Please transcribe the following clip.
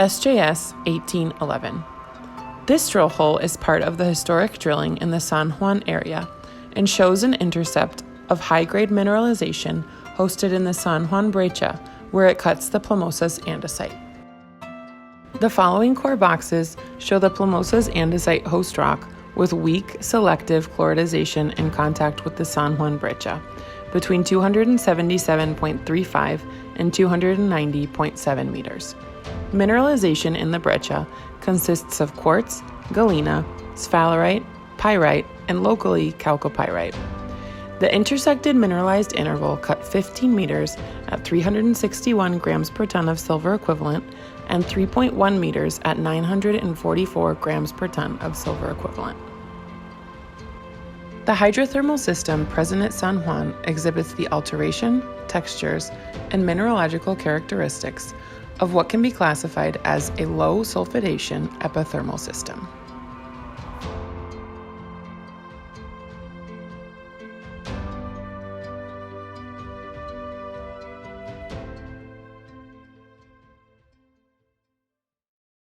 SJS 1811. This drill hole is part of the historic drilling in the San Juan area and shows an intercept of high-grade mineralization hosted in the San Juan Breccia, where it cuts the Plomosas andesite. The following core boxes show the Plomosas andesite host rock with weak selective chloridization in contact with the San Juan Breccia, between 277.35 and 290.7 meters. Mineralization in the breccia consists of quartz, galena, sphalerite, pyrite, and locally chalcopyrite. The intersected mineralized interval cut 15 meters at 361 grams per ton of silver equivalent and 3.1 meters at 944 grams per ton of silver equivalent. The hydrothermal system present at San Juan exhibits the alteration, textures, and mineralogical characteristics of what can be classified as a low sulfidation epithermal system.